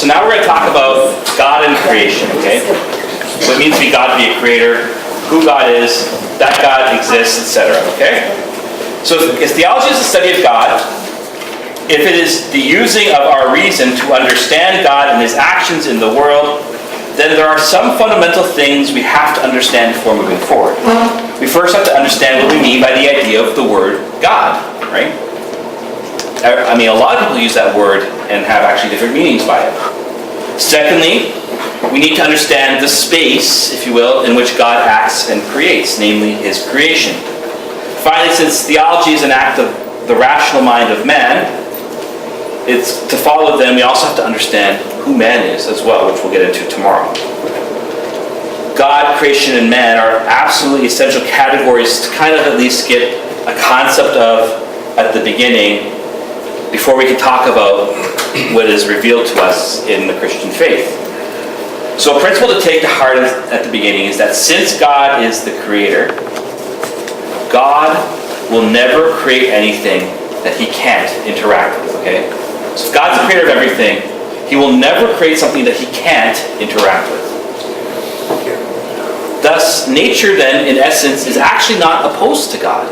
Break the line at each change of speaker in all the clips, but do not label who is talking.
So now we're going to talk about God and creation, okay? What it means to be God, to be a creator, who God is, that God exists, etc., okay? So if theology is the study of God, if it is the using of our reason to understand God and His actions in the world, then there are some fundamental things we have to understand before moving forward. We first have to understand what we mean by the idea of the word God, right? I mean, a lot of people use that word and have actually different meanings by it. Secondly, we need to understand the space, if you will, in which God acts and creates, namely His creation. Finally, since theology is an act of the rational mind of man, it's to follow them, we also have to understand who man is as well, which we'll get into tomorrow. God, creation, and man are absolutely essential categories to kind of at least get a concept of at the beginning before we can talk about what is revealed to us in the Christian faith. So a principle to take to heart at the beginning is that since God is the creator, God will never create anything that He can't interact with, okay? So if God's the creator of everything, He will never create something that He can't interact with. Thus, nature then, in essence, is actually not opposed to God.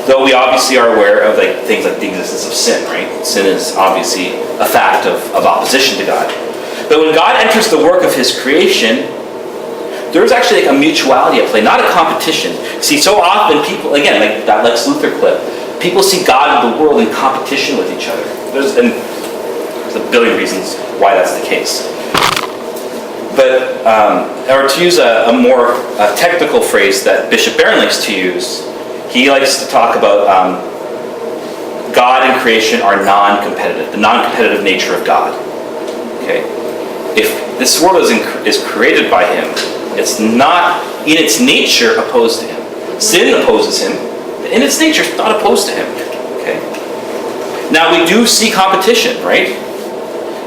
Though we obviously are aware of things like the existence of sin, right? Sin is obviously a fact of opposition to God. But when God enters the work of His creation, there's actually a mutuality at play, not a competition. See, so often people, again, like that Lex Luthor clip, people see God and the world in competition with each other. There's a billion reasons why that's the case. But, or to use a more technical phrase that Bishop Barron likes to use, he likes to talk about God and creation are non-competitive, the non-competitive nature of God. Okay? If this world is created by Him, it's not in its nature opposed to Him. Sin opposes Him. In its nature, it's not opposed to Him. Okay? Now, we do see competition, right?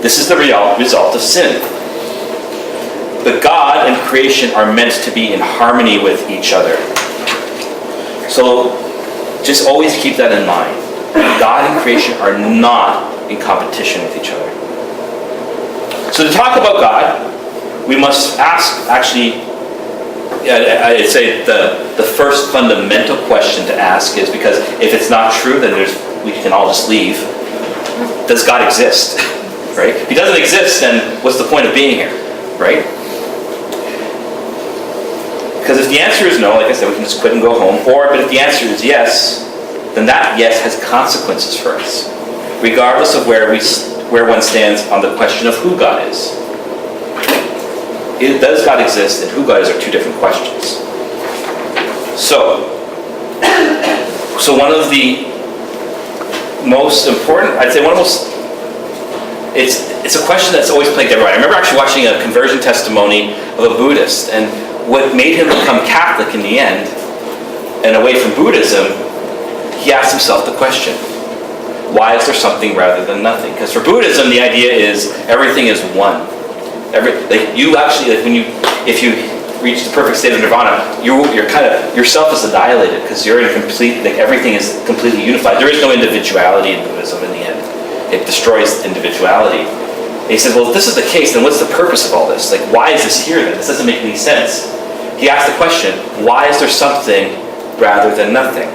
This is the result of sin. But God and creation are meant to be in harmony with each other. So, just always keep that in mind. God and creation are not in competition with each other. So to talk about God, we must ask, actually, I'd say the first fundamental question to ask is, because if it's not true, then we can all just leave. Does God exist? Right? If He doesn't exist, then what's the point of being here? Right? Because if the answer is no, like I said, we can just quit and go home. But if the answer is yes, then that yes has consequences for us, regardless of where one stands on the question of who God is. Does God exist and who God is are two different questions. So one of the most important, I'd say one of the most, it's a question that's always plagued everyone. I remember actually watching a conversion testimony of a Buddhist, and what made him become Catholic in the end, and away from Buddhism, he asked himself the question, why is there something rather than nothing? Because for Buddhism, the idea is everything is one. If you reach the perfect state of nirvana, you're kind of, yourself is annihilated because you're in a complete, everything is completely unified. There is no individuality in Buddhism in the end. It destroys individuality. And he says, well, if this is the case, then what's the purpose of all this? Why is this here then? This doesn't make any sense. He asked the question, why is there something rather than nothing?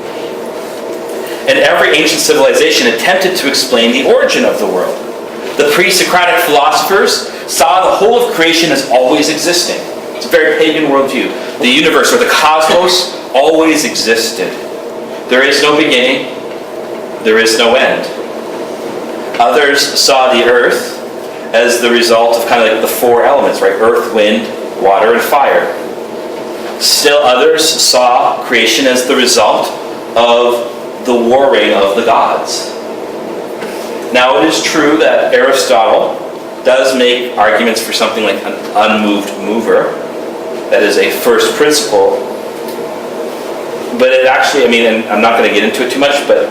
And every ancient civilization attempted to explain the origin of the world. The pre-Socratic philosophers saw the whole of creation as always existing. It's a very pagan worldview. The universe, or the cosmos, always existed. There is no beginning. There is no end. Others saw the earth as the result of kind of like the four elements, right? Earth, wind, water, and fire. Still others saw creation as the result of the warring of the gods. Now it is true that Aristotle does make arguments for something like an unmoved mover, that is a first principle, but it actually, and I'm not going to get into it too much, but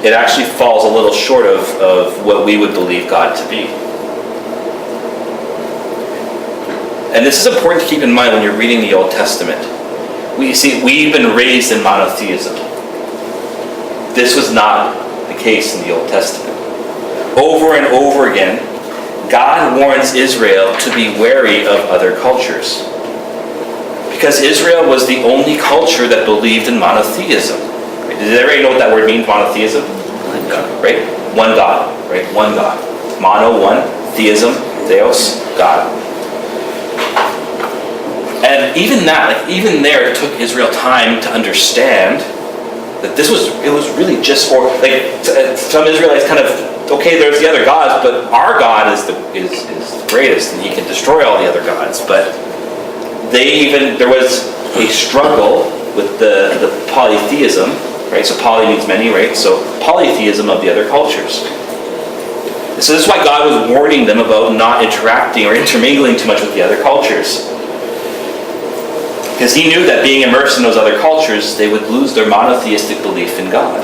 it actually falls a little short of what we would believe God to be. And this is important to keep in mind when you're reading the Old Testament. We've been raised in monotheism. This was not the case in the Old Testament. Over and over again, God warns Israel to be wary of other cultures. Because Israel was the only culture that believed in monotheism. Right? Does everybody know what that word means, monotheism? One God, right? One God, right? One God. Mono, one. Theism, theos, God. And even that, even there, it took Israel time to understand that it was really just for, some Israelites kind of, okay, there's the other gods, but our God is the greatest, and he can destroy all the other gods. But there was a struggle with the polytheism, right? So poly means many, right? So polytheism of the other cultures. So this is why God was warning them about not interacting or intermingling too much with the other cultures. Because he knew that being immersed in those other cultures, they would lose their monotheistic belief in God.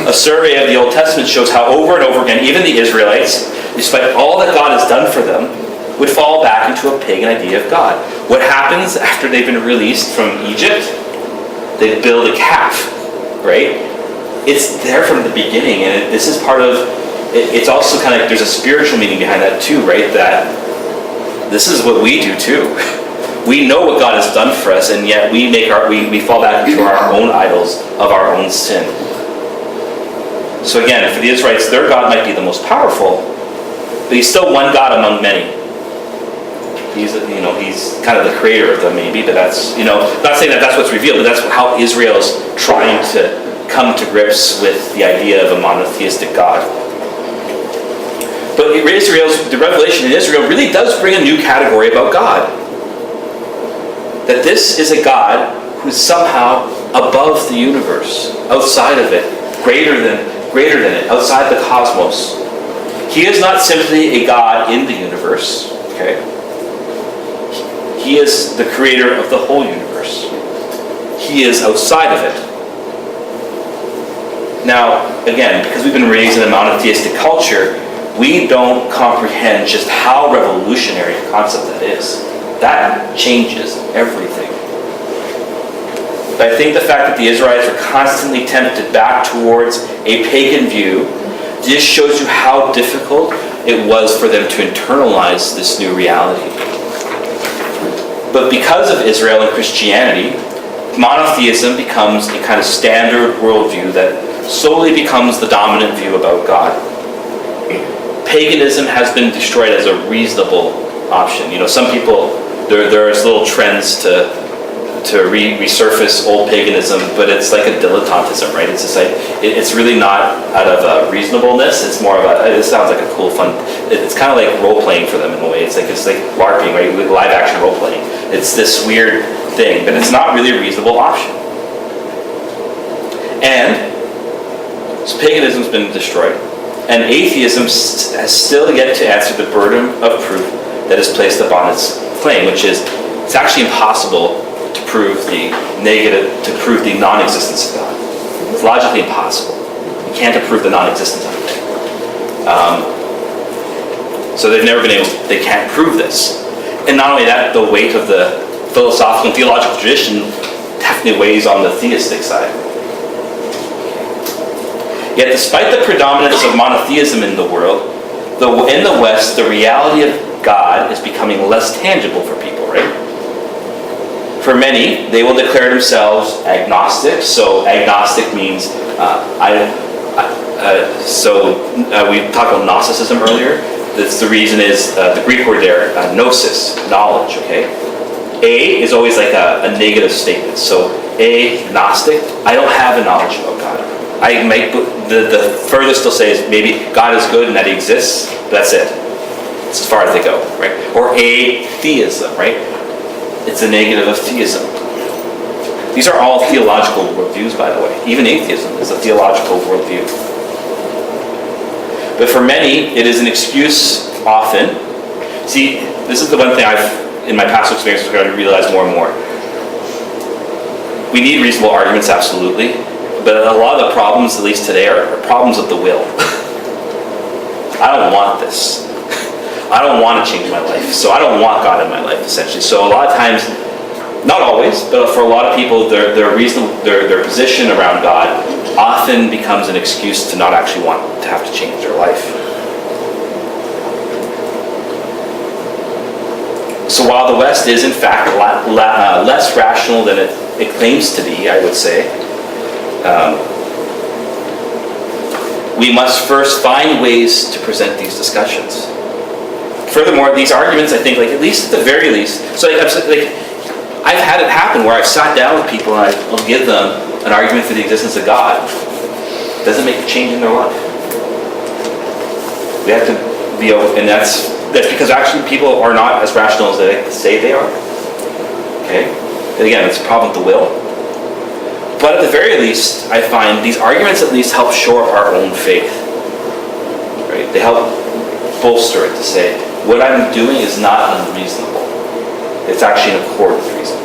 A survey of the Old Testament shows how over and over again, even the Israelites, despite all that God has done for them, would fall back into a pagan idea of God. What happens after they've been released from Egypt? They build a calf, right? It's there from the beginning, and this is part of, it's also kind of, there's a spiritual meaning behind that too, right? That this is what we do too. We know what God has done for us, and yet we fall back into our own idols of our own sin. So again, for the Israelites, their God might be the most powerful, but he's still one God among many. He's kind of the creator of them, maybe, but that's, not saying that that's what's revealed, but that's how Israel's trying to come to grips with the idea of a monotheistic God. But the revelation in Israel really does bring a new category about God. That this is a God who's somehow above the universe, outside of it, greater than it, outside the cosmos. He is not simply a God in the universe, okay? He is the creator of the whole universe. He is outside of it. Now, again, because we've been raised in a monotheistic culture, we don't comprehend just how revolutionary a concept that is. That changes everything. But I think the fact that the Israelites were constantly tempted back towards a pagan view just shows you how difficult it was for them to internalize this new reality. But because of Israel and Christianity, monotheism becomes a kind of standard worldview that slowly becomes the dominant view about God. Paganism has been destroyed as a reasonable option. Some people, there's little trends to resurface old paganism, but it's like a dilettantism, right? It's just like, it's really not out of reasonableness. It's more of it sounds like a cool, fun, it's kind of like role-playing for them in a way. It's like LARPing, right? Live action role-playing. It's this weird thing, but it's not really a reasonable option. And so paganism's been destroyed, and atheism has still yet to answer the burden of proof that is placed upon its claim, which is it's actually impossible to prove the non-existence of God. It's logically impossible. You can't prove the non-existence of it. So they can't prove this. And not only that, the weight of the philosophical and theological tradition definitely weighs on the theistic side. Yet despite the predominance of monotheism in the world, in the West, the reality of God is becoming less tangible for people, right? For many, they will declare themselves agnostic. So agnostic means, we talked about Gnosticism earlier. The reason is the Greek word there, gnosis, knowledge, okay? A is always like a negative statement. So agnostic, I don't have a knowledge about God. The furthest they'll say is maybe God is good and that he exists, but that's it. It's as far as they go, right? Or atheism, right? It's a negative of theism. These are all theological worldviews, by the way. Even atheism is a theological worldview. But for many, it is an excuse often. See, this is the one thing in my past experience, I've started to realize more and more. We need reasonable arguments, absolutely. But a lot of the problems, at least today, are problems of the will. I don't want this. I don't want to change my life, so I don't want God in my life, essentially. So a lot of times, not always, but for a lot of people, their position around God often becomes an excuse to not actually want to have to change their life. So while the West is in fact less rational than it claims to be, I would say, we must first find ways to present these discussions. Furthermore, these arguments, I think, like at least at the very least, so I've had it happen where I've sat down with people and I'll give them an argument for the existence of God. It doesn't make a change in their life. We have to be, and that's because actually people are not as rational as they say they are. Okay? And again, it's a problem with the will. But at the very least, I find these arguments at least help shore up our own faith. Right? They help bolster it to say, what I'm doing is not unreasonable. It's actually in accord with reason.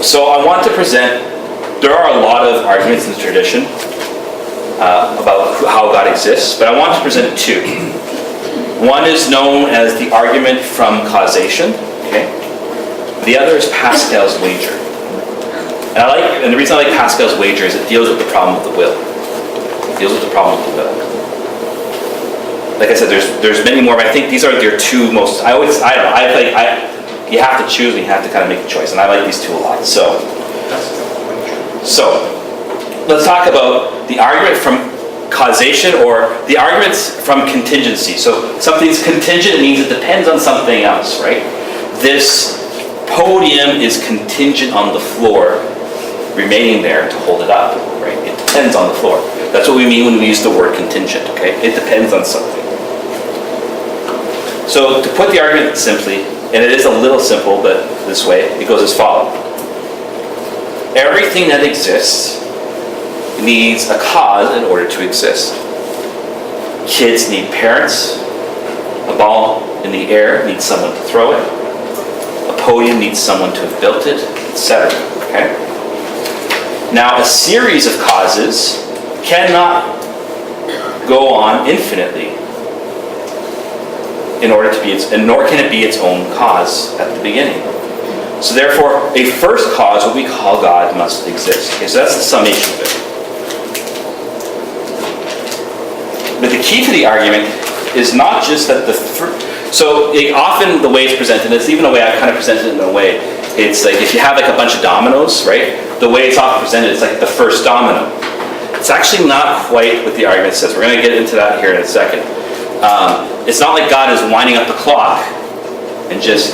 So I want to present, there are a lot of arguments in the tradition about how God exists, but I want to present two. One is known as the argument from causation. Okay? The other is Pascal's wager. And the reason I like Pascal's wager is it deals with the problem of the will. It deals with the problem of the will. Like I said, there's many more, but I think these are your two most. You have to choose, and you have to kind of make a choice, and I like these two a lot. So let's talk about the argument from causation, or the arguments from contingency. So something's contingent means it depends on something else, right? This podium is contingent on the floor remaining there to hold it up, right? It depends on the floor. That's what we mean when we use the word contingent, okay? It depends on something. So to put the argument simply, and it is a little simple, but this way, it goes as follows. Everything that exists needs a cause in order to exist. Kids need parents. A ball in the air needs someone to throw it. A podium needs someone to have built it, etc. Okay? Now, a series of causes cannot go on infinitely in order to be nor can it be its own cause at the beginning. So therefore, a first cause, what we call God, must exist. Okay, so that's the summation of it. But the key to the argument is not just that often the way it's presented, it's even a way I kind of present it in a way, it's like if you have like a bunch of dominoes, right? The way it's often presented, it's like the first domino. It's actually not quite what the argument says. We're going to get into that here in a second. It's not like God is winding up the clock and just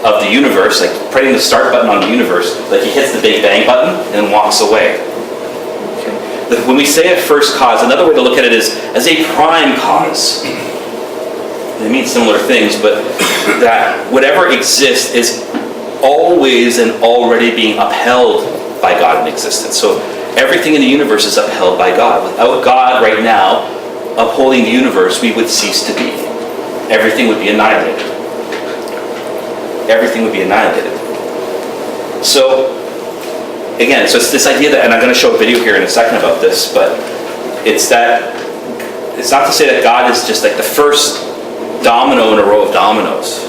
of the universe, like pressing the start button on the universe, like he hits the Big Bang button and then walks away. Okay. When we say a first cause, another way to look at it is as a prime cause. They mean similar things, but that whatever exists is always and already being upheld by God in existence. So everything in the universe is upheld by God. Without God right now upholding the universe, we would cease to be. Everything would be annihilated. Everything would be annihilated. So, again, so it's this idea that, and I'm going to show a video here in a second about this, but it's not to say that God is just like the first domino in a row of dominoes.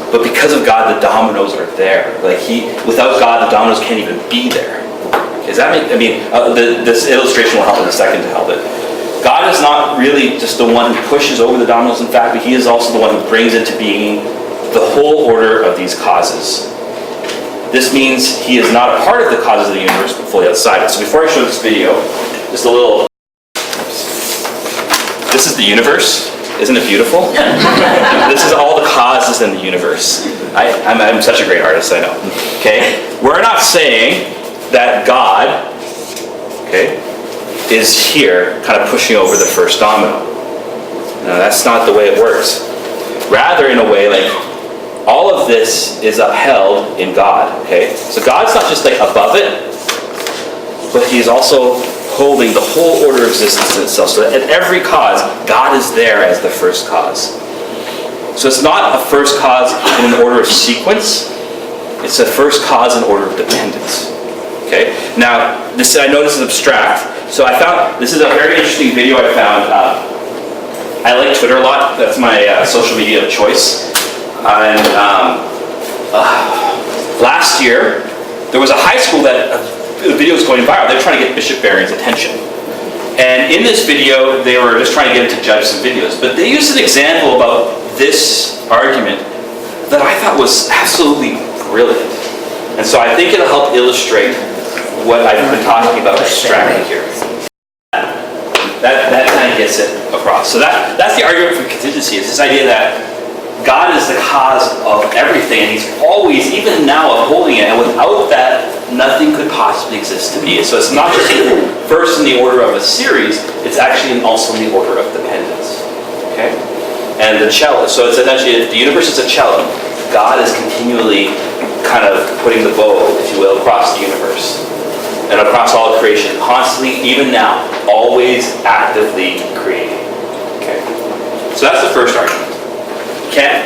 But because of God, the dominoes are there. Like without God, the dominoes can't even be there. Does that make? This illustration will help in a second to help it. God is not really just the one who pushes over the dominoes, in fact, but he is also the one who brings into being the whole order of these causes. This means he is not a part of the causes of the universe, but fully outside it. So before I show this video, just a little. This is the universe. Isn't it beautiful? This is all the causes in the universe. I'm such a great artist, I know. Okay? We're not saying that God, okay, is here kind of pushing over the first domino. No, that's not the way it works. Rather, in a way, like, all of this is upheld in God, okay? So God's not just like above it, but he's also holding the whole order of existence in itself. So that at every cause, God is there as the first cause. So it's not a first cause in an order of sequence. It's a first cause in order of dependence. Okay? Now, I know this is abstract. So I found, this is a very interesting video I found. I like Twitter a lot. That's my social media of choice. And last year, there was a high school that the video was going viral. They're trying to get Bishop Barron's attention. And in this video, they were just trying to get him to judge some videos. But they used an example about this argument that I thought was absolutely brilliant. And so I think it'll help illustrate what I've been talking about abstractly here. That kind of gets it across. So that's the argument for contingency. It's this idea that God is the cause of everything, and He's always, even now, upholding it. And without that, nothing could possibly exist to be. So it's not just first in the order of a series, it's actually also in the order of dependence. Okay? And the cello. So it's essentially, if the universe is a cello, God is continually kind of putting the bow, if you will, across the universe. And across all creation, constantly, even now, always actively creating. Okay? So that's the first argument. Can't,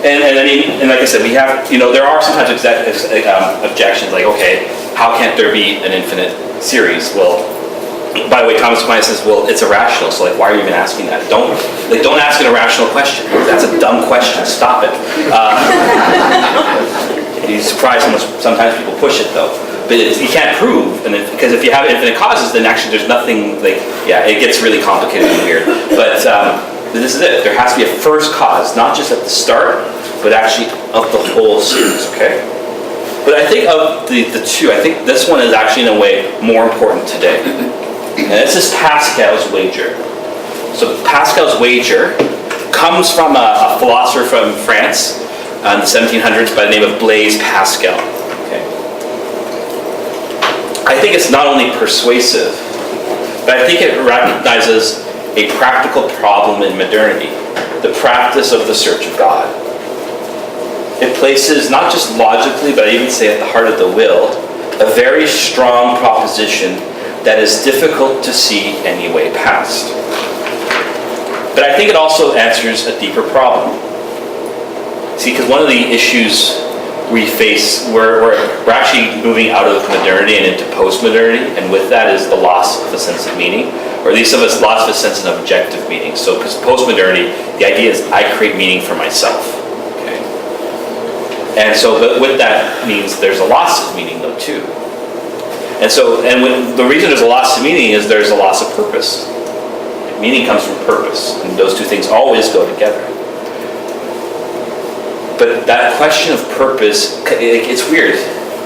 and like I said, we have, there are sometimes objections, like, okay, how can't there be an infinite series? Well, by the way, Thomas Aquinas says, well, it's irrational, so like, why are you even asking that? Don't ask an irrational question. That's a dumb question. Stop it. You're surprised how much sometimes people push it, though. But you can't prove, because if you have infinite causes, then actually there's nothing, it gets really complicated and weird. But this is it. There has to be a first cause, not just at the start, but actually of the whole series, okay? But I think of the two, I think this one is actually in a way more important today. And this is Pascal's wager. So Pascal's wager comes from a philosopher from France in the 1700s by the name of Blaise Pascal. Okay. I think it's not only persuasive, but I think it recognizes a practical problem in modernity, the practice of the search of God. It places, not just logically, but I even say at the heart of the will, a very strong proposition that is difficult to see any way past. But I think it also answers a deeper problem. See, because one of the issues we face, we're actually moving out of modernity and into post-modernity, and with that is the loss of a sense of meaning, or at least of a loss of a sense of objective meaning. So, because post-modernity, the idea is I create meaning for myself. Okay? And so, but with that means there's a loss of meaning, though, too. And so, the reason there's a loss of meaning is there's a loss of purpose. Meaning comes from purpose, and those two things always go together. But that question of purpose, it's weird.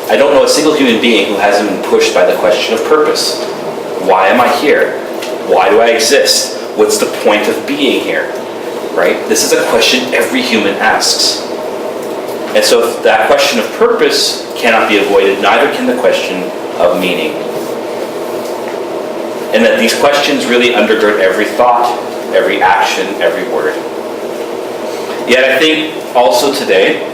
I don't know a single human being who hasn't been pushed by the question of purpose. Why am I here? Why do I exist? What's the point of being here? Right? This is a question every human asks. And so if that question of purpose cannot be avoided, neither can the question of meaning. And that these questions really undergird every thought, every action, every word. Yet I think also today,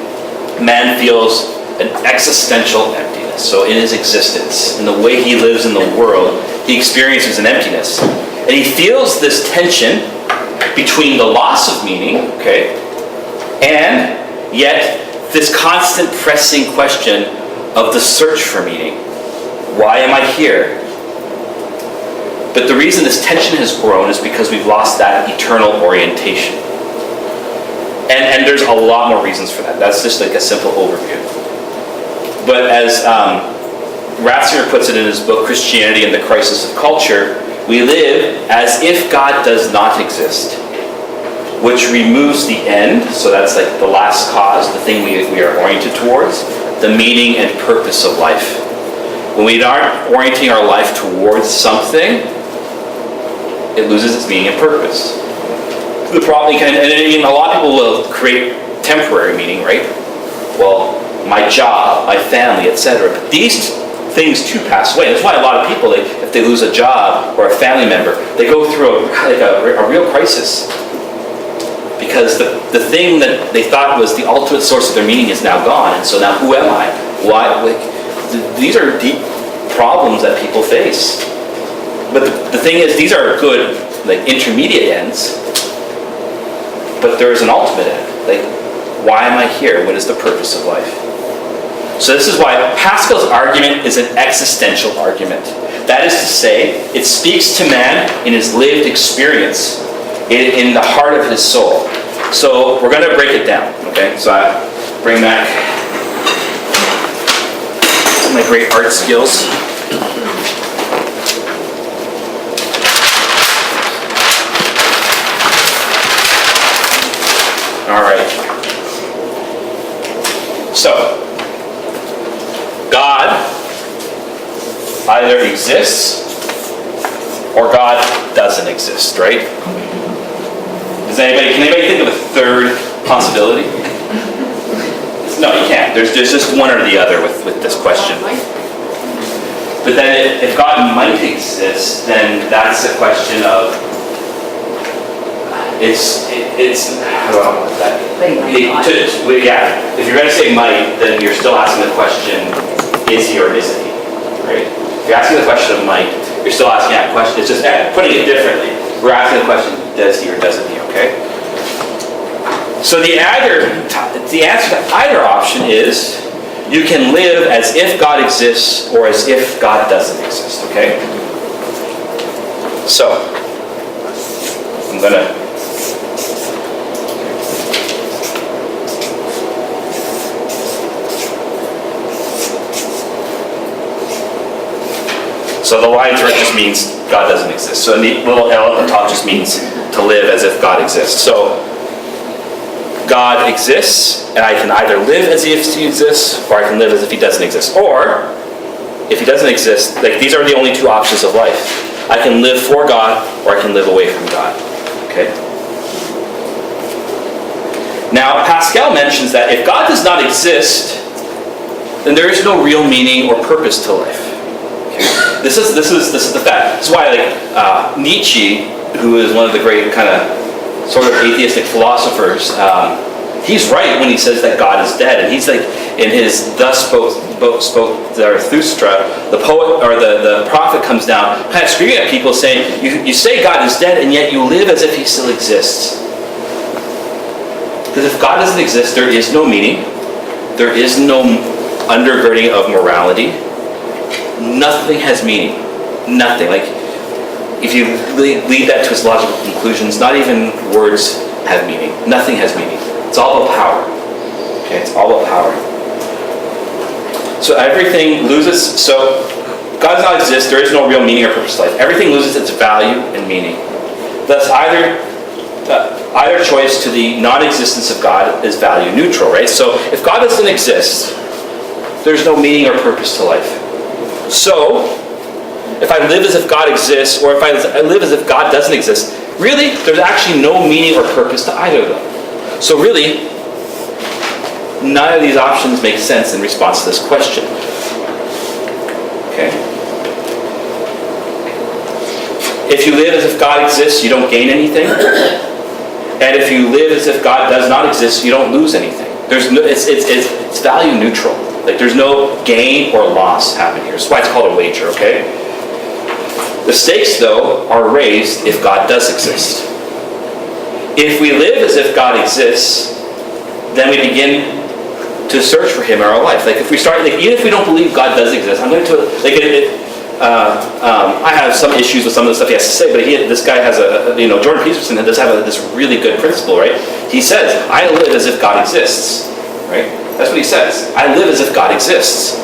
man feels an existential emptiness. So in his existence, in the way he lives in the world, he experiences an emptiness. And he feels this tension between the loss of meaning, okay, and yet this constant pressing question of the search for meaning. Why am I here? But the reason this tension has grown is because we've lost that eternal orientation. And there's a lot more reasons for that. That's just like a simple overview. But as Ratzinger puts it in his book, Christianity and the Crisis of Culture, we live as if God does not exist, which removes the end, so that's like the last cause, the thing we are oriented towards, the meaning and purpose of life. When we aren't orienting our life towards something, it loses its meaning and purpose. The problem, and a lot of people will create temporary meaning, right? Well, my job, my family, etc. But these things too pass away. That's why a lot of people, if they lose a job or a family member, they go through a real crisis. Because the thing that they thought was the ultimate source of their meaning is now gone. And so now who am I? Why? These are deep problems that people face. But the thing is, these are good, intermediate ends. But there is an ultimate end. Why am I here? What is the purpose of life? So this is why Pascal's argument is an existential argument. That is to say, it speaks to man in his lived experience, in the heart of his soul. So we're going to break it down. Okay? So I bring back some of my great art skills. All right. So, God either exists or God doesn't exist, right? Can anybody think of a third possibility? No, you can't. There's just one or the other with this question. But then if God might exist, then that's a question of it's how do I want that? If you're going to say might, then you're still asking the question, is he or isn't he? Right? If you're asking the question of might, you're still asking that question. It's just putting it differently. We're asking the question, does he or doesn't he? Okay. So the answer to either option is you can live as if God exists or as if God doesn't exist. Okay. So I'm gonna. So the line through it just means God doesn't exist. So the little L at the top just means to live as if God exists. So God exists, and I can either live as if he exists, or I can live as if he doesn't exist. Or, if he doesn't exist, like these are the only two options of life. I can live for God, or I can live away from God. Okay? Now, Pascal mentions that if God does not exist, then there is no real meaning or purpose to life. This is the fact. This is why, Nietzsche, who is one of the great kind of sort of atheistic philosophers, he's right when he says that God is dead, and he's like in his "Thus spoke Zarathustra," the poet or the prophet comes down, kind of screaming at people, saying, "You say God is dead, and yet you live as if he still exists." Because if God doesn't exist, there is no meaning, there is no undergirding of morality. Nothing has meaning. Nothing. Like, if you lead that to its logical conclusions, not even words have meaning. Nothing has meaning. It's all about power. Okay, it's all about power. So everything loses. So God does not exist. There is no real meaning or purpose to life. Everything loses its value and meaning. Thus, either choice to the non-existence of God is value neutral, right? So if God doesn't exist, there's no meaning or purpose to life. So, if I live as if God exists, or if I live as if God doesn't exist, really, there's actually no meaning or purpose to either of them. So really, none of these options make sense in response to this question. Okay? If you live as if God exists, you don't gain anything. And if you live as if God does not exist, you don't lose anything. It's value neutral. Like, there's no gain or loss happening here. That's why it's called a wager, okay? The stakes, though, are raised if God does exist. If we live as if God exists, then we begin to search for him in our life. Like, if we start, even if we don't believe God does exist, I'm going to, I have some issues with some of the stuff he has to say, but this guy has Jordan Peterson does have this really good principle, right? He says, I live as if God exists, right? That's what he says. I live as if God exists.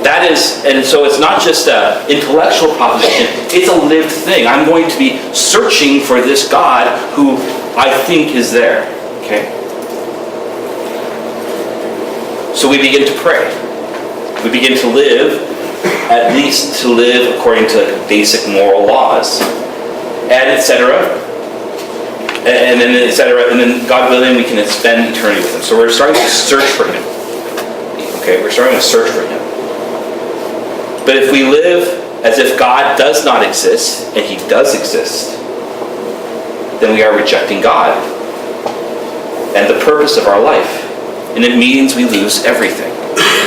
That is, and so it's not just an intellectual proposition, it's a lived thing. I'm going to be searching for this God who I think is there. Okay? So we begin to pray. We begin to live, at least to live according to basic moral laws. And etc. And then etc. And then, God willing, we can spend eternity with him. So we're starting to search for him. Okay? We're starting to search for him. But if we live as if God does not exist, and he does exist, then we are rejecting God and the purpose of our life. And it means we lose everything.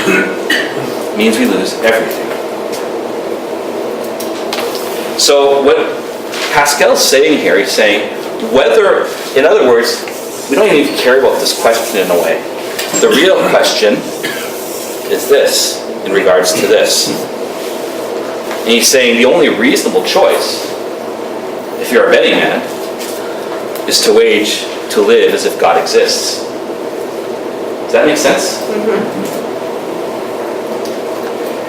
It means we lose everything. So what Pascal's saying here, he's saying, whether, in other words, we don't even care about this question in a way. The real question is this, in regards to this. And he's saying the only reasonable choice, if you're a betting man, is to live as if God exists. Does that make sense? Mm-hmm.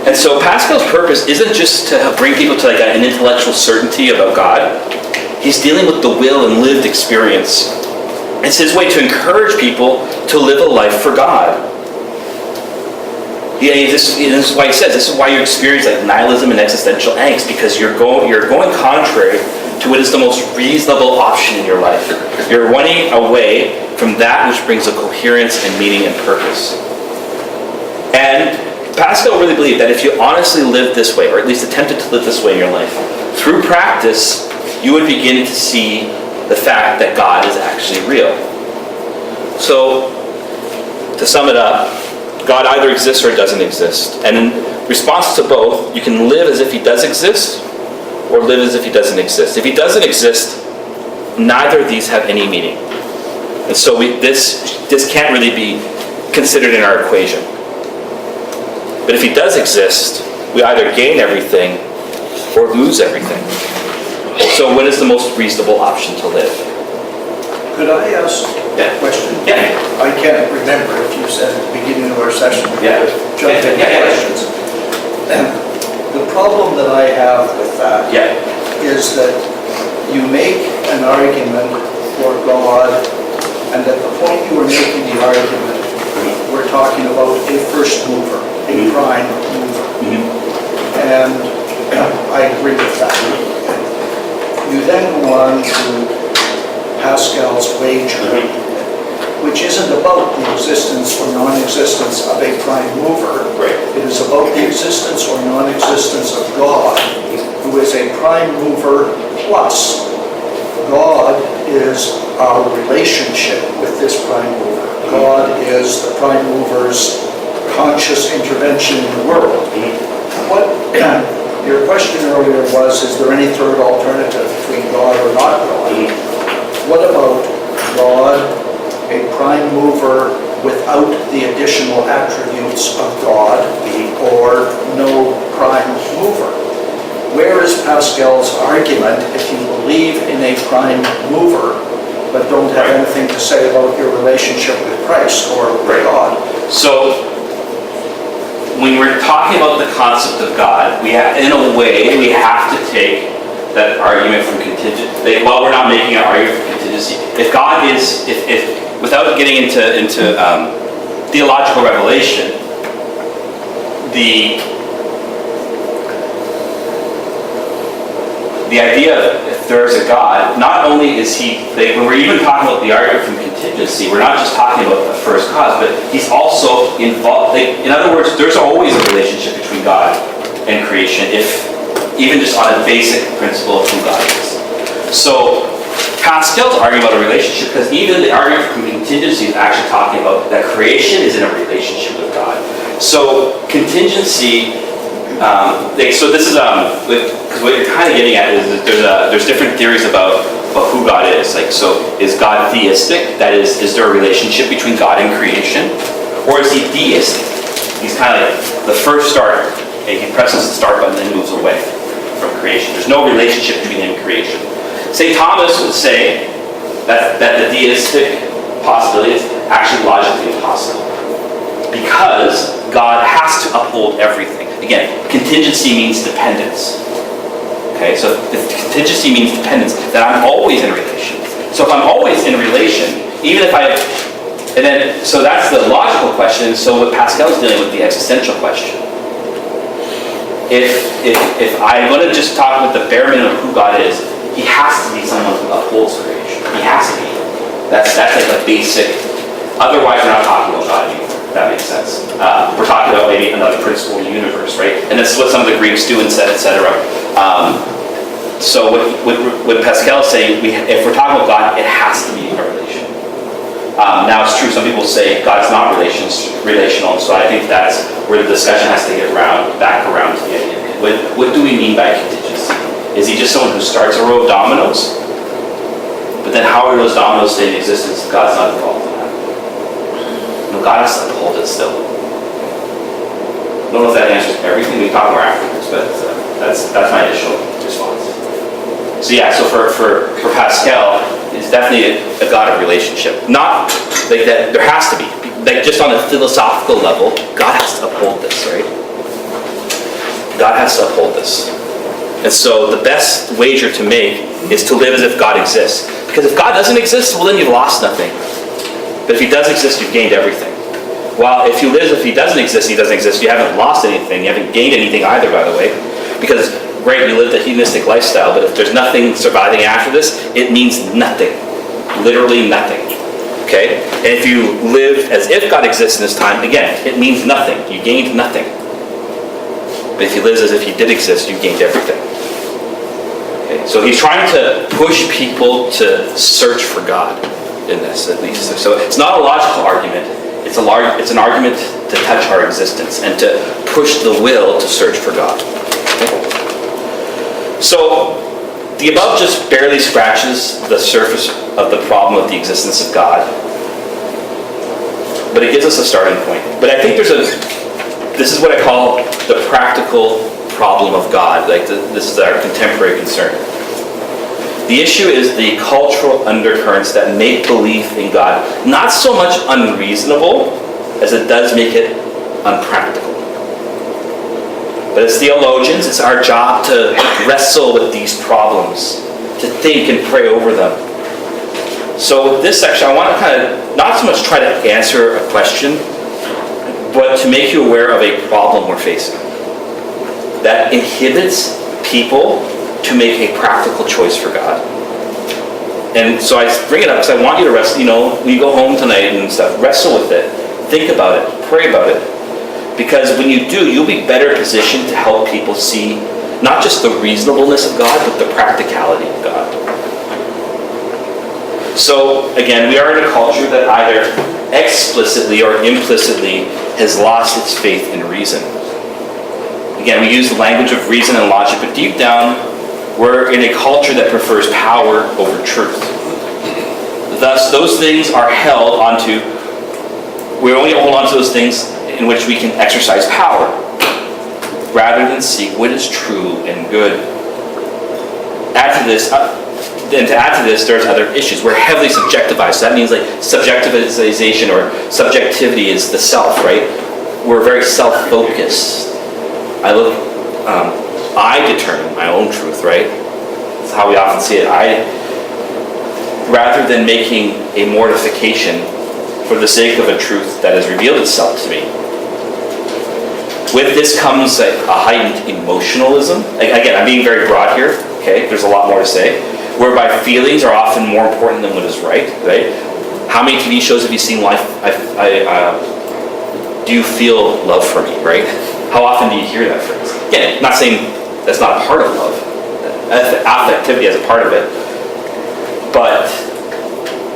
And so Pascal's purpose isn't just to bring people to an intellectual certainty about God. He's dealing with the will and lived experience It's his way to encourage people to live a life for God. This is why he says, this is why you experience like nihilism and existential angst, because you're going contrary to what is the most reasonable option in your life. You're running away from that which brings a coherence and meaning and purpose. And Pascal really believed that if you honestly lived this way, or at least attempted to live this way in your life, through practice, you would begin to see the fact that God is actually real. So, to sum it up, God either exists or doesn't exist. And in response to both, you can live as if he does exist, or live as if he doesn't exist. If he doesn't exist, neither of these have any meaning. And so this can't really be considered in our equation. But if he does exist, we either gain everything or lose everything. So what is the most reasonable option to live?
Could I ask a question?
Yeah.
I can't remember if you said at the beginning of our session.
Yeah.
Jump into questions. The problem that I have with that is that you make an argument for God, and at the point you were making the argument, we're talking about a first mover, a prime mover. And I agree with that. You then go on to Pascal's wager, which isn't about the existence or non-existence of a prime mover. It is about the existence or non-existence of God, who is a prime mover plus God is our relationship with this prime mover. God is the prime mover's conscious intervention in the world. What your question earlier was, is there any third alternative between God or not God? What about God, a prime mover without the additional attributes of God, or no prime mover? Where is Pascal's argument if you believe in a prime mover but don't have anything to say about your relationship with Christ or with God? So, when we're talking about the concept of God, in a way, we have to take that argument from contingency. Well, we're not making an argument from contingency. If God is, if without getting into theological revelation, the idea of if there's a God, not only is he, when we're even talking about the argument from contingency, we're not just talking about the first cause, but he's also involved. In other words, there's always a relationship between God and creation, even just on a basic principle of who God is. So Pascal's arguing about a relationship, because even the argument from contingency is actually talking about that creation is in a relationship with God. So contingency, so this is because what you're kind of getting at is that there's different theories about who God is. Like, so is God theistic? That is there a relationship between God and creation, or is he deistic? He's kind of like the first start. He presses the start button and moves away from creation. There's no relationship between him and creation. St. Thomas would say that the deistic possibility is actually logically impossible, because God has to uphold everything. Again, contingency means dependence. Okay, so if contingency means dependence, then I'm always in relation. So if I'm always in relation, even if so that's the logical question. So what Pascal is dealing with, the existential question. If I'm going to just talk with the bare minimum of who God is, he has to be someone who upholds creation. He has to be. That's like a basic. Otherwise, we're not talking about God anymore. That makes sense. We're talking about maybe another principle in the universe, right? And that's what some of the Greeks do and said, etc. So what Pascal is saying, if we're talking about God, it has to be a relation. Now it's true, some people say God's not relational, so I think that's where the discussion has to get back around to the idea. What do we mean by contingency? Is he just someone who starts a row of dominoes? But then how are those dominoes stay in existence if God's not involved in that? No, God has to uphold it still. I don't know if that answers everything. We talk more afterwards, but that's my initial response. So yeah, so for Pascal, it's definitely a God of relationship. Not like that. There has to be, like, just on a philosophical level, God has to uphold this, right? God has to uphold this. And so the best wager to make is to live as if God exists.
Because if God doesn't exist, well then you've lost nothing. But if he does exist, you've gained everything. While if you live, if he doesn't exist, you haven't lost anything. You haven't gained anything either, by the way. Because, great, you lived a hedonistic lifestyle, but if there's nothing surviving after this, it means nothing. Literally nothing. Okay? And if you live as if God exists in this time, again, it means nothing. You gained nothing. But if you live as if he did exist, you gained everything. Okay? So he's trying to push people to search for God in this, at least. So it's not a logical argument. It's an argument to touch our existence and to push the will to search for God. Okay? So the above just barely scratches the surface of the problem of the existence of God, but it gives us a starting point. But I think this is what I call the practical problem of God. This is our contemporary concern. The issue is the cultural undercurrents that make belief in God not so much unreasonable as it does make it unpractical. But as theologians, it's our job to wrestle with these problems, to think and pray over them. So with this section, I want to kind of not so much try to answer a question, but to make you aware of a problem we're facing that inhibits people to make a practical choice for God. And so I bring it up because I want you to wrestle, when you go home tonight and stuff, wrestle with it, think about it, pray about it. Because when you do, you'll be better positioned to help people see not just the reasonableness of God, but the practicality of God. So again, we are in a culture that either explicitly or implicitly has lost its faith in reason. Again, we use the language of reason and logic, but deep down, we're in a culture that prefers power over truth. Thus, those things are held onto, we only hold on to those things in which we can exercise power, rather than seek what is true and good. To add to this, there's other issues. We're heavily subjectivized. So that means like subjectivization or subjectivity is the self, right? We're very self-focused. I determine my own truth, right? That's how we often see it. Rather than making a mortification for the sake of a truth that has revealed itself to me. With this comes a heightened emotionalism. Again, I'm being very broad here, okay? There's a lot more to say. Whereby feelings are often more important than what is right? How many TV shows have you seen do you feel love for me, right? How often do you hear that phrase? Again, not saying that's not a part of love. Affectivity is a part of it. But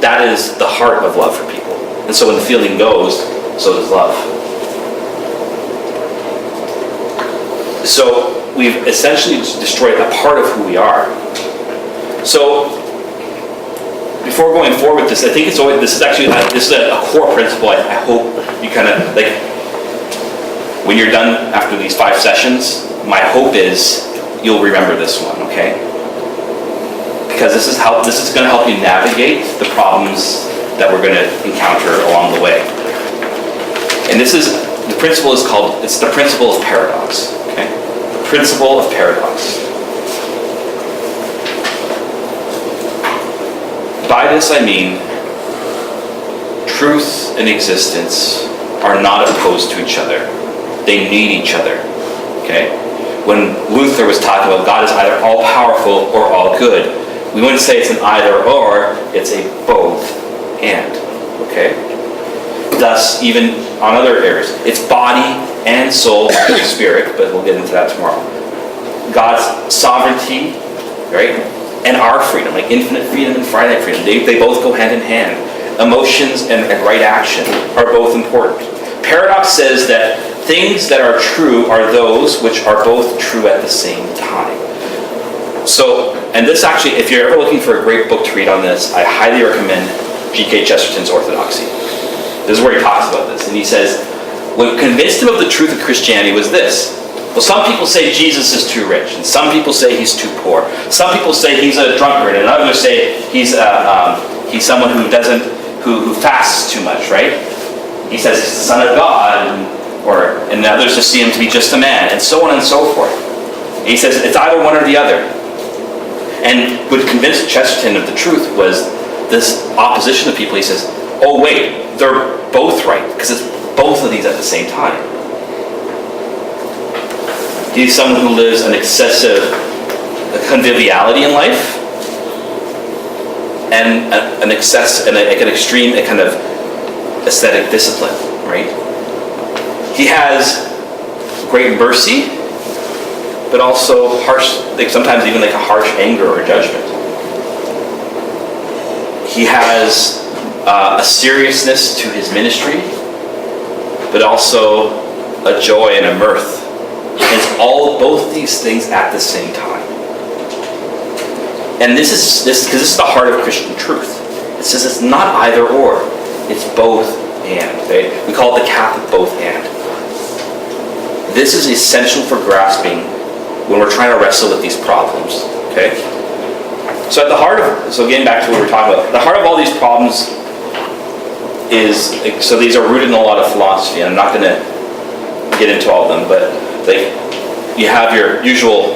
that is the heart of love for people. And so when the feeling goes, so does love. So we've essentially destroyed a part of who we are. So before going forward with this, I think this is a core principle. I hope you kind of when you're done after these 5 sessions, my hope is you'll remember this one, okay? Because this is going to help you navigate the problems that we're going to encounter along the way. And the principle is it's the principle of paradox, okay? The principle of paradox. By this I mean, truth and existence are not opposed to each other. They need each other, okay? When Luther was talking about God is either all-powerful or all-good, we wouldn't say it's an either-or, it's a both-and, okay? Thus, even on other areas, it's body and soul and spirit, but we'll get into that tomorrow. God's sovereignty, right? And our freedom, like infinite freedom and finite freedom, they both go hand in hand. Emotions and right action are both important. Paradox says that things that are true are those which are both true at the same time. So, and this actually, if you're ever looking for a great book to read on this, I highly recommend G.K. Chesterton's Orthodoxy. This is where he talks about this. And he says, what convinced him of the truth of Christianity was this. Well, some people say Jesus is too rich, and some people say he's too poor. Some people say he's a drunkard, and others say he's someone who fasts too much, right? He says he's the Son of God, and others just see him to be just a man, and so on and so forth. And he says it's either one or the other. And what convinced Chesterton of the truth was this opposition of people. He says, oh wait, they're both right, because it's both of these at the same time. He's someone who lives an excessive conviviality in life, and an excess and an extreme kind of aesthetic discipline, right? He has great mercy, but also harsh, like sometimes even like a harsh anger or judgment. He has a seriousness to his ministry, but also a joy and a mirth. It's both these things at the same time. And this is because this is the heart of Christian truth. It says it's not either or, it's both and. Okay? We call it the Catholic both and. This is essential for grasping when we're trying to wrestle with these problems. Okay? So at the heart of, so getting back to what we're talking about, the heart of all these problems is, so these are rooted in a lot of philosophy, and I'm not going to get into all of them, but like you have your usual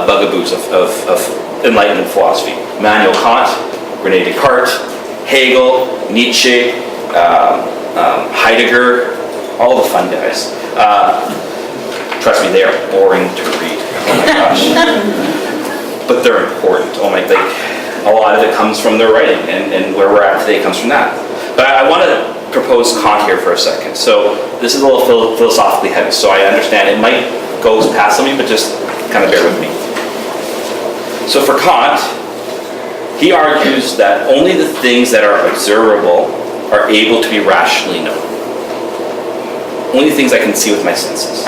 bugaboos of Enlightenment philosophy. Immanuel Kant, René Descartes, Hegel, Nietzsche, Heidegger, all the fun guys. Trust me, they are boring to read. Oh my gosh. But they're important. Oh my, like, a lot of it comes from their writing, and where we're at today comes from that. But I want to propose Kant here for a second. So this is a little philosophically heavy, so I understand it might go past some of you, but just kind of bear with me. So for Kant, he argues that only the things that are observable are able to be rationally known. Only things I can see with my senses.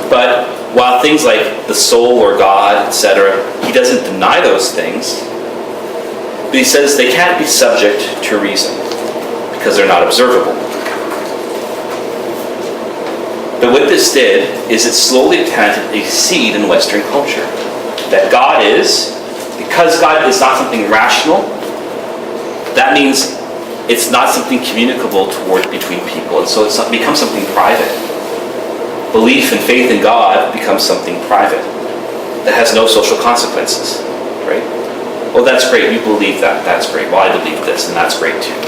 But while things like the soul or God, etc., he doesn't deny those things, but he says they can't be subject to reason because they're not observable. But what this did is it slowly planted a seed in Western culture. That God is, because God is not something rational, that means it's not something communicable between people, and so it becomes something private. Belief and faith in God becomes something private that has no social consequences, right? Well, that's great, you believe that, that's great. Well, I believe this, and that's great too.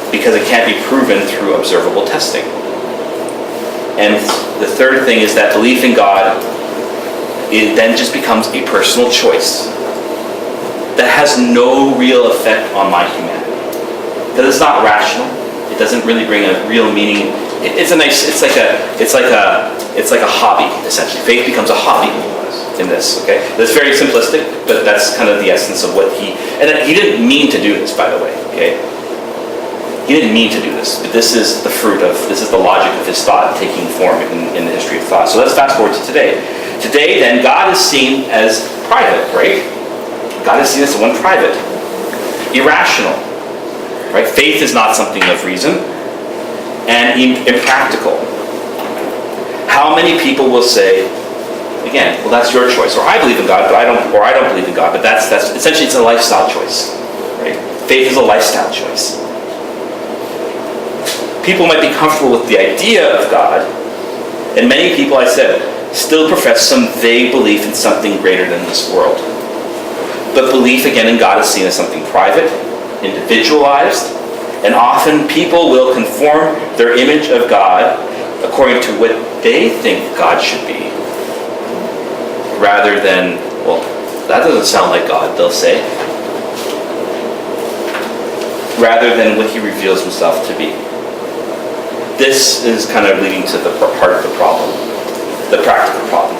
Because it can't be proven through observable testing. And the third thing is that belief in God, it then just becomes a personal choice that has no real effect on my humanity. Because it's not rational. It doesn't really bring a real meaning. It's like a hobby, essentially. Faith becomes a hobby in this, okay? That's very simplistic, but that's kind of the essence of what and he didn't mean to do this, by the way, okay? He didn't mean to do this, but this is the logic of his thought taking form in the history of thought. So let's fast forward to today. Today, then, God is seen as private, right? God is seen as one private, irrational, right? Faith is not something of reason, and impractical. How many people will say, again, well, that's your choice, or I believe in God, but I don't believe in God, but that's essentially it's a lifestyle choice, right? Faith is a lifestyle choice. People might be comfortable with the idea of God, and many people, I said, still profess some vague belief in something greater than this world. But belief, again, in God is seen as something private, individualized, and often people will conform their image of God according to what they think God should be, rather than, well, that doesn't sound like God, they'll say, rather than what he reveals himself to be. This is kind of leading to the part of the problem, the practical problem.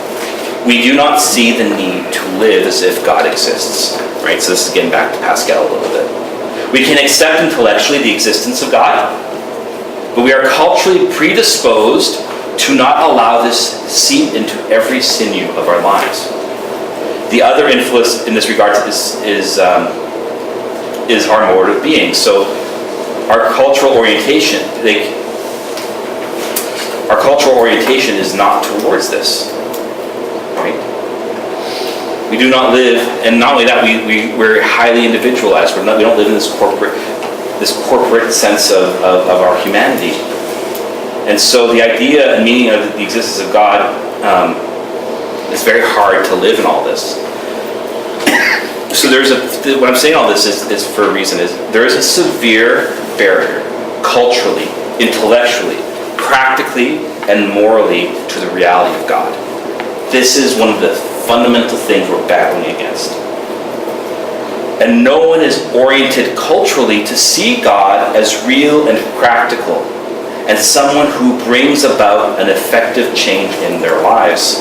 We do not see the need to live as if God exists, right? So this is getting back to Pascal a little bit. We can accept intellectually the existence of God, but we are culturally predisposed to not allow this seep into every sinew of our lives. The other influence in this regard is our mode of being. So our cultural orientation, is not towards this, right? We do not live, and not only that, we're highly individualized. We don't live in this corporate sense of our humanity. And so the idea and meaning of the existence of God It's very hard to live in all this. So what I'm saying all this is for a reason, is there is a severe barrier, culturally, intellectually, practically, and morally to the reality of God. This is one of the fundamental things we're battling against. And no one is oriented culturally to see God as real and practical, and someone who brings about an effective change in their lives.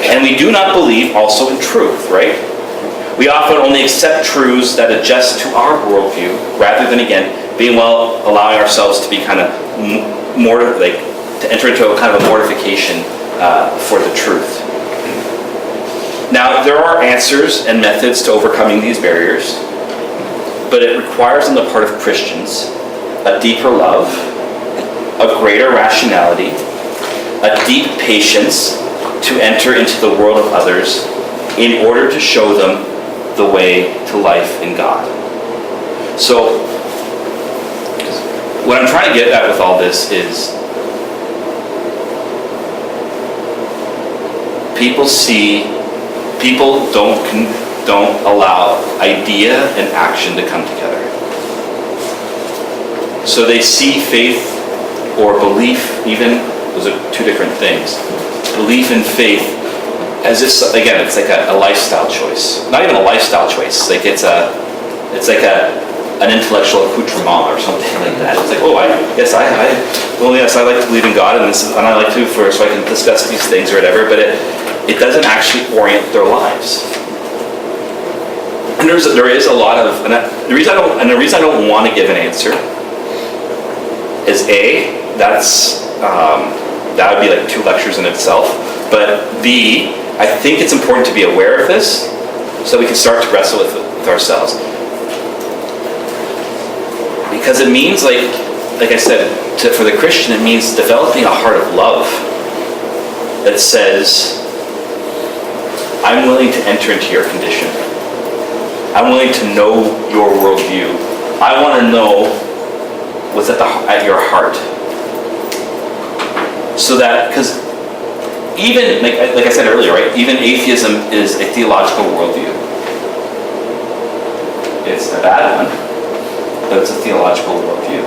And we do not believe also in truth, right? We often only accept truths that adjust to our worldview, rather than, again, allowing ourselves to be kind of to enter into a kind of a mortification for the truth. Now, there are answers and methods to overcoming these barriers, but it requires on the part of Christians a deeper love, a greater rationality, a deep patience to enter into the world of others in order to show them the way to life in God. So, what I'm trying to get at with all this is people don't allow idea and action to come together. So they see faith or belief, even, those are two different things. Belief and faith as this, again, it's like a lifestyle choice. Not even a lifestyle choice. Like it's like an intellectual accoutrement or something like that. It's like, oh, yes, I like to believe in God, and I like to so I can discuss these things or whatever. But it doesn't actually orient their lives. And there is a lot of, the reason I don't want to give an answer is that would be like 2 lectures in itself. But B, I think it's important to be aware of this so we can start to wrestle with ourselves. Because it means, like I said, for the Christian, it means developing a heart of love that says, I'm willing to enter into your condition. I'm willing to know your worldview. I want to know what's at your heart. So that, because even, like I said earlier, right? Even atheism is a theological worldview. It's a bad one, but it's a theological worldview.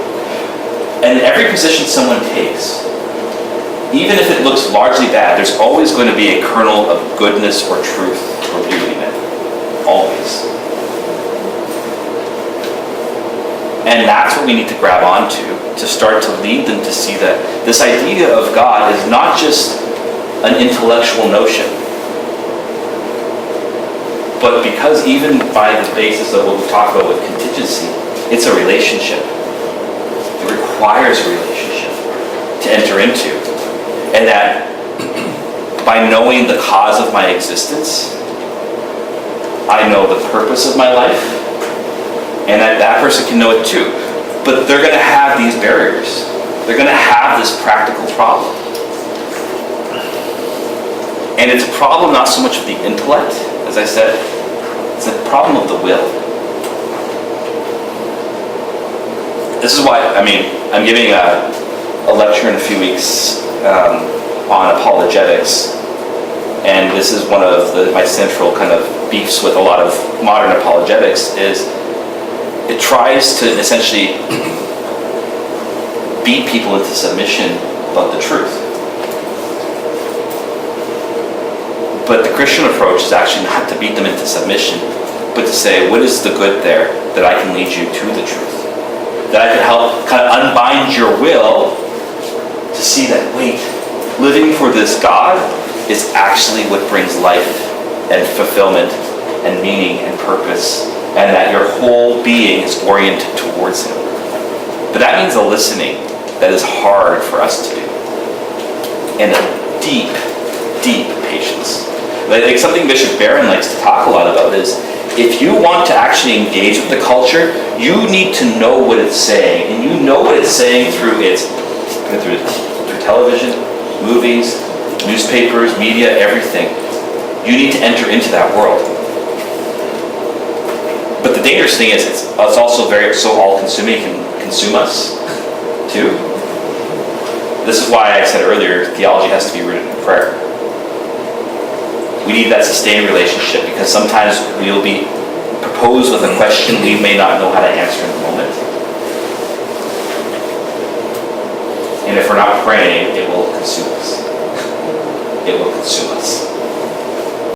And every position someone takes, even if it looks largely bad, there's always going to be a kernel of goodness or truth or beauty in it. Always. And that's what we need to grab onto to start to lead them to see that this idea of God is not just an intellectual notion, but because even by the basis of what we talk about with contingency, it's a relationship. It requires a relationship to enter into. And that by knowing the cause of my existence, I know the purpose of my life, and that person can know it too. But they're going to have these barriers. They're going to have this practical problem. And it's a problem not so much of the intellect, as I said, it's a problem of the will. This is why, I'm giving a lecture in a few weeks on apologetics, and this is one of my central kind of beefs with a lot of modern apologetics, is it tries to essentially beat people into submission about the truth. But the Christian approach is actually not to beat them into submission, but to say, what is the good there that I can lead you to the truth? That I can help kind of unbind your will to see that, wait, living for this God is actually what brings life and fulfillment and meaning and purpose, and that your whole being is oriented towards Him. But that means a listening that is hard for us to do, and a deep, deep patience. Like something Bishop Barron likes to talk a lot about is, if you want to actually engage with the culture, you need to know what it's saying, and you know what it's saying through television, movies, newspapers, media, everything. You need to enter into that world. But the dangerous thing is, it's also so all-consuming, it can consume us too. This is why I said earlier, theology has to be rooted in prayer. We need that sustained relationship, because sometimes we'll be proposed with a question we may not know how to answer in the moment. And if we're not praying, it will consume us. It will consume us.